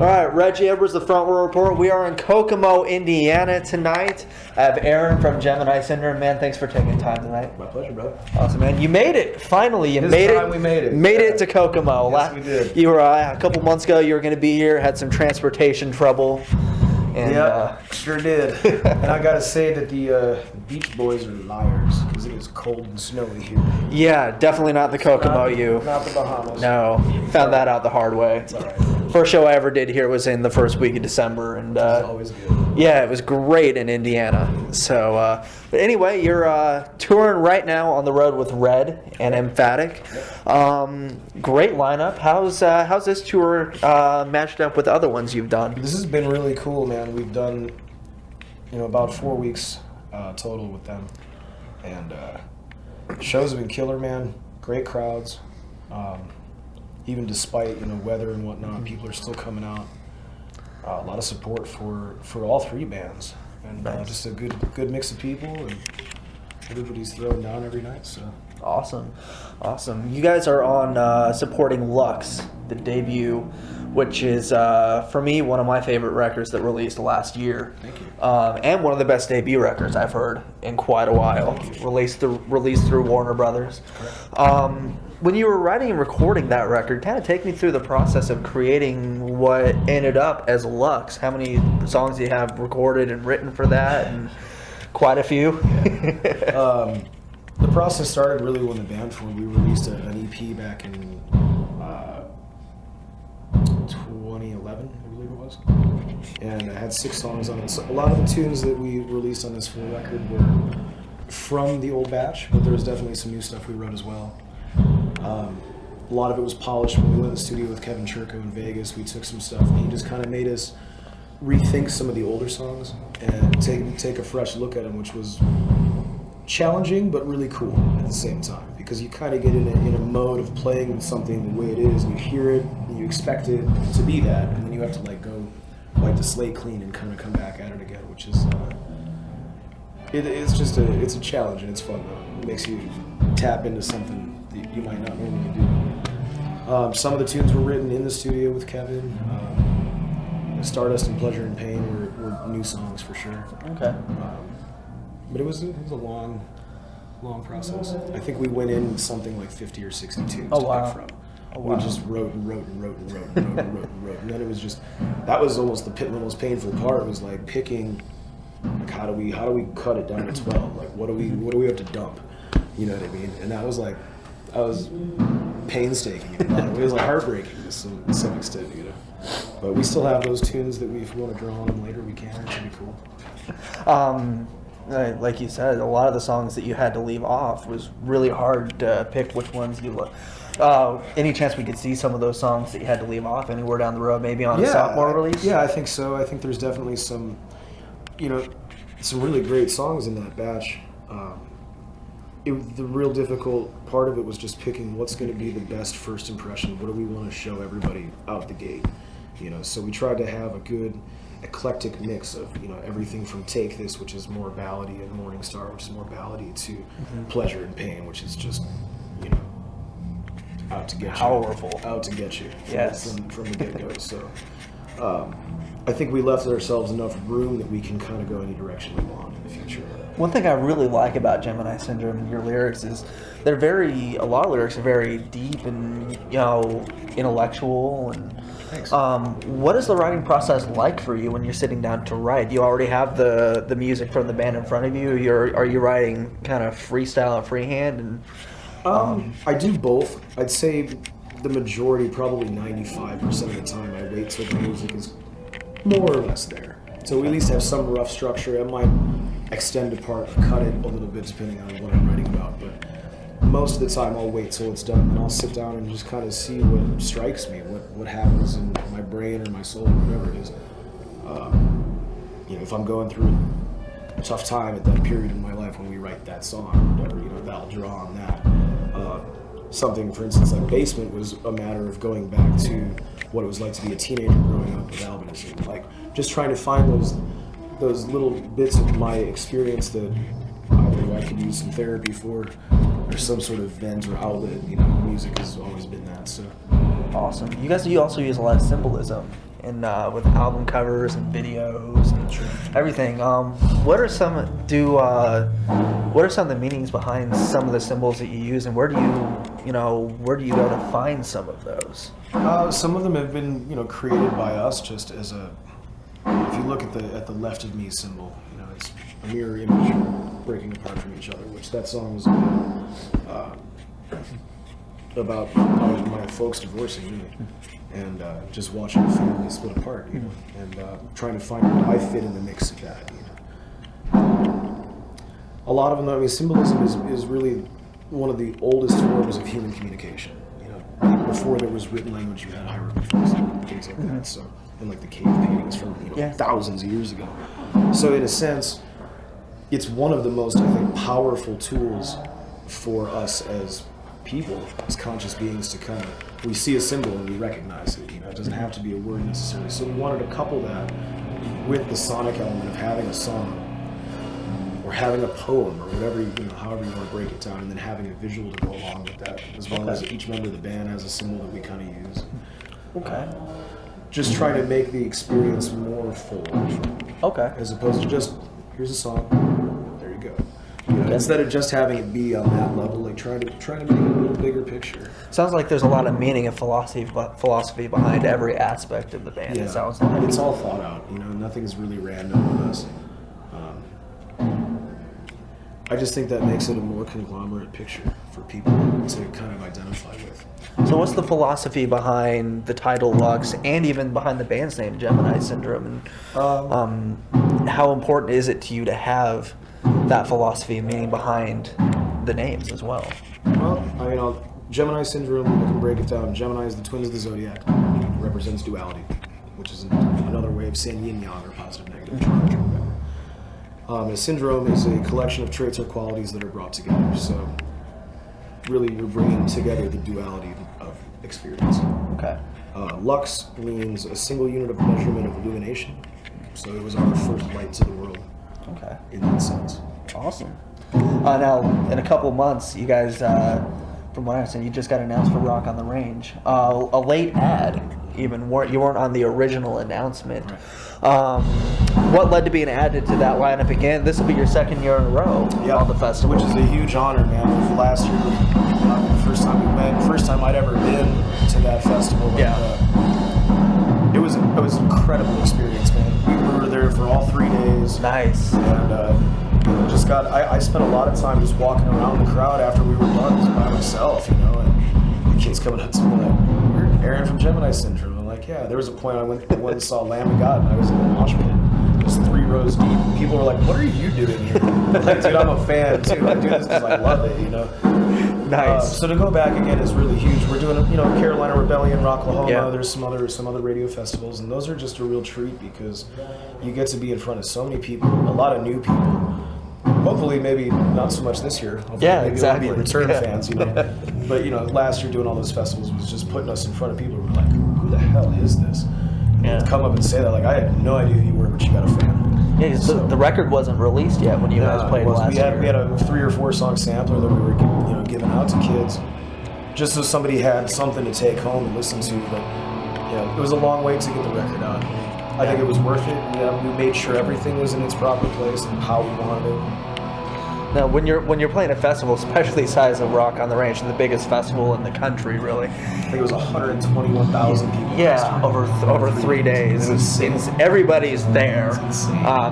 All right, Reggie Edwards, the Front Row Report. We are in Kokomo, Indiana tonight. I have Aaron from Gemini Syndrome. Man, thanks for taking time tonight. My pleasure, brother. Awesome, man. You made it. Finally, We made it. Made it to Kokomo. Yes, we did. You were a couple months ago. You were going to be here. Had some transportation trouble. And, sure did. And I gotta say that the Beach Boys are liars because it is cold and snowy here. Yeah, definitely not the Kokomo. Not the Bahamas. No, found that out the hard way. It's all right. First show I ever did here was in the first week of December, and It's always good. yeah, it was great in Indiana. So, but anyway, you're touring right now on the road with Red and Emphatic. Great lineup. How's this tour matched up with other ones you've done? This has been really cool, man. We've done, about 4 weeks total with them, and shows have been killer, man. Great crowds. Even despite weather and whatnot, people are still coming out. A lot of support for all three bands, and Nice. just a good mix of people, and everybody's throwing down every night. So Awesome. You guys are on supporting Lux, the debut, which is for me one of my favorite records that released last year. Thank you. And one of the best debut records I've heard in quite a while. Released through Warner Brothers. When you were writing and recording that record, kind of take me through the process of creating what ended up as Lux. How many songs do you have recorded and written for that? And quite a few. The process started really when the band formed. We released an EP back in 2011, I believe it was. And I had 6 songs on it. So a lot of the tunes that we released on this full record were from the old batch, but there was definitely some new stuff we wrote as well. A lot of it was polished when we went in the studio with Kevin Churko in Vegas. We took some stuff and he just kind of made us rethink some of the older songs and take a fresh look at them, which was challenging but really cool at the same time, because you kind of get in a mode of playing with something the way it is, and you hear it and you expect it to be that, and then you have to go wipe the slate clean and kind of come back at it again, which is it's a challenge, and it's fun though. It makes you tap into something that you might not normally do. Some of the tunes were written in the studio with Kevin. Stardust and Pleasure and Pain were new songs for sure. Okay. But it was a long process. I think we went in with something like 50 or 60 tunes Oh, to wow. pick from. Oh, wow. We just wrote and wrote and wrote and wrote and wrote and wrote and wrote. And then it was just, that was almost the most painful part, was picking, how do we cut it down to 12? What do we have to dump? You know what I mean? And that was painstaking. It was heartbreaking to some extent, But we still have those tunes that if we want to draw on them later, we can. It should be cool. Like you said, a lot of the songs that you had to leave off was really hard to pick which ones you like. Any chance we could see some of those songs that you had to leave off anywhere down the road, maybe on a sophomore release? Yeah, I think so. I think there's definitely some really great songs in that batch. The real difficult part of it was just picking what's going to be the best first impression. What do we want to show everybody out the gate? So we tried to have a good eclectic mix of everything from Take This, which is more ballady, and Morning Star, which is more ballady, to Pleasure and Pain, which is just out to get Powerful. Out to get you. Yes. From the get go. So I think we left ourselves enough room that we can kind of go any direction we want in the future. One thing I really like about Gemini Syndrome and your lyrics is a lot of lyrics are very deep and intellectual. And Thanks. what is the writing process like for you when you're sitting down to write? Do you already have the music from the band in front of you? Are you writing kind of freestyle and freehand? And I do both. I'd say the majority, probably 95% of the time, I wait till the music is more or less there. So we at least have some rough structure. I might extend a part, cut it a little bit depending on what I'm writing about, but most of the time I'll wait till it's done, and I'll sit down and just kind of see what strikes me, what happens in my brain or my soul, or whatever it is. If I'm going through a tough time at that period in my life when we write that song or whatever, that'll draw on that. Something, for instance, like Basement was a matter of going back to what it was like to be a teenager growing up with albinism, just trying to find those little bits of my experience that either I could use some therapy for, or some sort of vent or outlet. Music has always been that. So awesome. You also use a lot of symbolism and with album covers and videos and everything. What are some of the meanings behind some of the symbols that you use, and where do you go to find some of those? Some of them have been, created by us just as a. If you look at the left of me symbol, it's a mirror image breaking apart from each other, which that song was about my folks divorcing, really, and just watching the family split apart, and trying to find where I fit in the mix of that. A lot of them, symbolism is really one of the oldest forms of human communication. Before there was written language, you had hieroglyphs and things like that. So, and like the cave paintings from thousands of years ago. So, in a sense, it's one of the most, I think, powerful tools for us as people, as conscious beings, to we see a symbol and we recognize it. It doesn't have to be a word necessarily. So we wanted to couple that with the sonic element of having a song or having a poem or whatever, however you want to break it down, and then having a visual to go along with that, as well as each member of the band has a symbol that we kind of use. Okay. Just trying to make the experience more full. Okay. As opposed to just, here's a song, there you go. Instead of just having it be on that level, like trying to make a little bigger picture. Sounds like there's a lot of meaning and philosophy behind every aspect of the band. Yeah, it sounds like it's all thought out. Nothing's really random with us. I just think that makes it a more conglomerate picture for people to kind of identify with. So what's the philosophy behind the title Lux, and even behind the band's name, Gemini Syndrome? And how important is it to you to have that philosophy and meaning behind the names as well? Well, Gemini Syndrome, I can break it down. Gemini is the twins of the zodiac. It represents duality, which is another way of saying yin-yang, or positive, negative charge, or whatever. A syndrome is a collection of traits or qualities that are brought together. So really, you're bringing together the duality of experience. Okay. Lux means a single unit of measurement of illumination. So it was our first light to the world. Okay. In that sense. Awesome. Now, in a couple months, you guys, from what I understand, you just got announced for Rock on the Range. A late ad, even. You weren't on the original announcement. Right. What led to being added to that lineup again? This will be your second year in a row on the festival. Which is a huge honor, man. Last year, the first time we met, first time I'd ever been to that festival. It was an incredible experience, man. We were there for all 3 days. Nice. And I spent a lot of time just walking around the crowd after we were done, just by myself, and the kids coming up to me like, "You're Aaron from Gemini Syndrome." I'm like, "Yeah." There was a point I went and saw Lamb of God, and I was in the mosh pit, just 3 rows deep. And people were like, "What are you doing here?" I'm like, "Dude, I'm a fan too. I do this because I love it, Nice. So to go back again is really huge. We're doing, Carolina Rebellion, Rocklahoma. Yeah. There's some other radio festivals, and those are just a real treat because you get to be in front of so many people, a lot of new people. Hopefully, maybe not so much this year. Hopefully, maybe exactly. It'll be return fans, But last year doing all those festivals was just putting us in front of people who were like, "Who the hell is this?" And come up and say that, like, I had no idea who you were, but you got a fan. Yeah, so the record wasn't released yet when you guys played last year. We had a 3 or 4 song sampler that we were giving out to kids, just so somebody had something to take home and listen to. But it was a long wait to get the record out. I think it was worth it. We made sure everything was in its proper place and how we wanted it. Now, when you're playing a festival, especially the size of Rock on the Range, the biggest festival in the country, really. I think it was 121,000 people. Yeah, over 3 days. Everybody's there.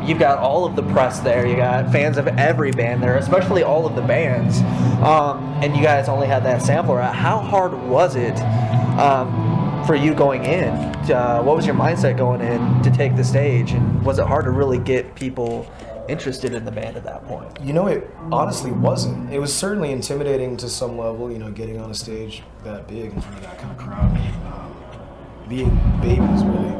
You've got all of the press there. You got fans of every band there, especially all of the bands. And you guys only had that sampler out. How hard was it for you going in? What was your mindset going in to take the stage? And was it hard to really get people interested in the band at that point? It honestly wasn't. It was certainly intimidating to some level, getting on a stage that big in front of that kind of crowd, being babies, really.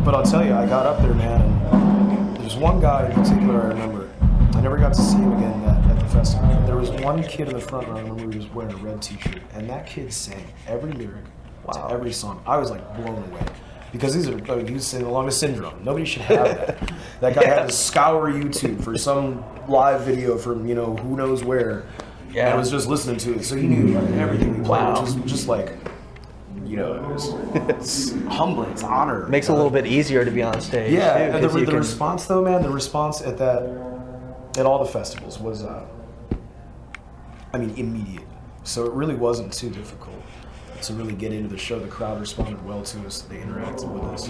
But I'll tell you, I got up there, man, and there's one guy in particular I remember. I never got to see him again at the festival. There was one kid in the front row, I remember, who was wearing a red t-shirt, and that kid sang every lyric to every song. I was like blown away. Because he was singing along to Syndrome. Nobody should have that. That guy had to scour YouTube for some live video from, who knows where. Yeah. And I was just listening to it. So he knew everything he played, which was just like, you know, it's humbling, it's honor. Makes it a little bit easier to be on stage. Yeah, too, and the 'cause you can- response though, man, the response at all the festivals was, immediate. So it really wasn't too difficult to really get into the show. The crowd responded well to us. They interacted with us.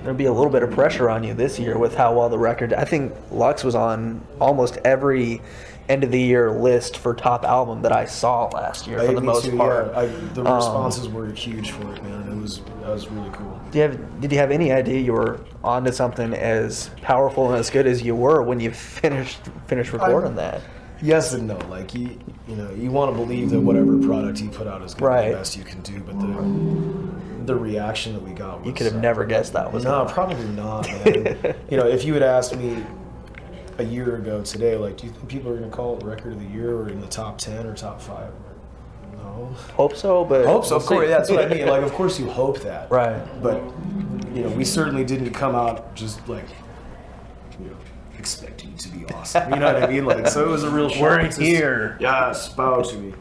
There'll be a little bit of pressure on you this year with how well the record. I think Lux was on almost every end of the year list for top album that I saw last year for the Me most too, part. Yeah. The responses were huge for it, man. That was really cool. Did you have any idea you were onto something as powerful and as good as you were when you finished recording that? Yes and no. Like you want to believe that whatever product you put out is going to be the best you can do, but the reaction that we got was, you could have never guessed that was no, probably not, man. If you had asked me a year ago today, like, do you think people are going to call it record of the year or in the top 10 or top 5? No. Hope so, but Hope so. we'll Of course, see. that's what I mean. Like, of course you hope that, Right. But we certainly didn't come out just like expecting to be awesome. You know what I mean? Like, so it was a real shock. We're here. Yes, bow to me.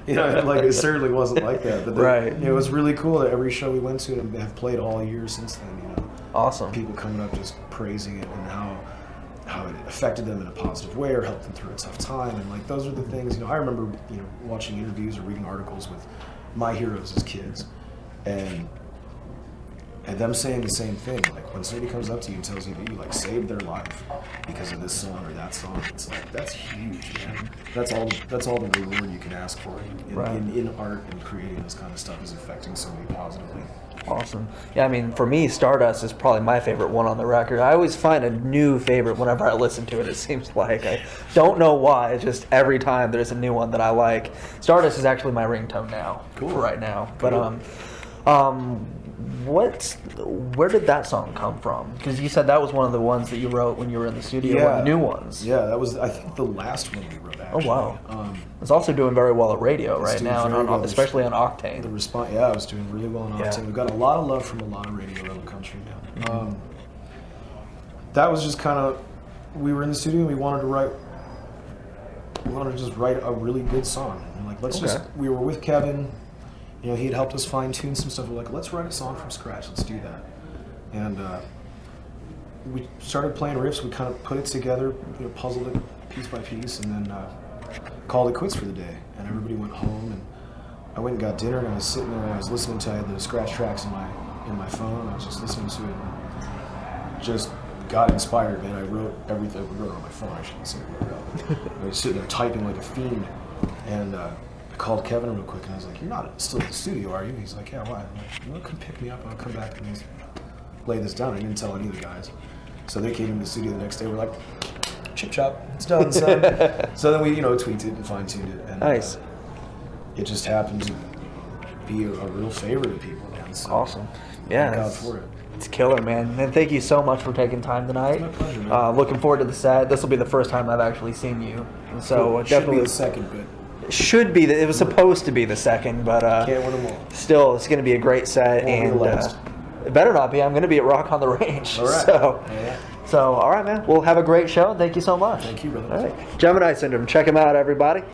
Like it certainly wasn't like that. But Right. It was really cool that every show we went to and have played all year since then. Awesome. People coming up just praising it and how it affected them in a positive way or helped them through a tough time. And like those are the things. I remember watching interviews or reading articles with my heroes as kids, and them saying the same thing. Like when somebody comes up to you and tells you that you like saved their life because of this song or that song, it's like that's huge, man. That's all the reward you can ask for in art, and creating this kind of stuff is affecting somebody positively. Awesome. Yeah, I mean, for me, Stardust is probably my favorite one on the record. I always find a new favorite whenever I listen to it, it seems like. I don't know why, it's just every time there's a new one that I like. Stardust is actually my ringtone now, Cool. for right now. Cool. But, where did that song come from? Because you said that was one of the ones that you wrote when you were in the studio, one of the new ones. Yeah, that was, I think, the last one we wrote, actually. Oh, wow. It's also doing very well at radio right doing now, very well. especially on Octane. The response, I was doing really well on Octane. Yeah. We've got a lot of love from a lot of radio around the country now. That was just kind of, we were in the studio and we wanted to just write a really good song. And like, we were with Kevin, he had helped us fine tune some stuff. We're like, let's write a song from scratch, let's do that. And we started playing riffs, we kind of put it together, puzzled it piece by piece, and then called it quits for the day. And everybody went home, and I went and got dinner, and I was sitting there and I was listening to, I had the scratch tracks in my phone, and I was just listening to it and just got inspired, man. I wrote everything. I wrote it on my phone, I shouldn't say I wrote it out. I was sitting there typing like a fiend, and I called Kevin real quick, and I was like, "You're not still at the studio, are you?" He's like, "Yeah, why?" I'm like, "Come pick me up, and I'll come back and lay this down." I didn't tell any of the guys. So they came into the studio the next day, we're like, chip chop, it's done, son. So then we, tweaked it and fine-tuned it. And, Nice. It just happened to be a real favorite of people, man. So Awesome. Yeah. Thank God for it. It's killer, man. And thank you so much for taking time tonight. It's my pleasure, man. Looking forward to the set. This will be the first time I've actually seen you. And so Cool. definitely Should be the second, but it was supposed to be the second, but can't win them all. still, it's going to be a great set. Won't be And the last. it better not be. I'm going to be at Rock on the Range. All right. So, all right, man. We'll have a great show. Thank you so much. Thank you, brother. All right. Gemini Syndrome. Check him out, everybody.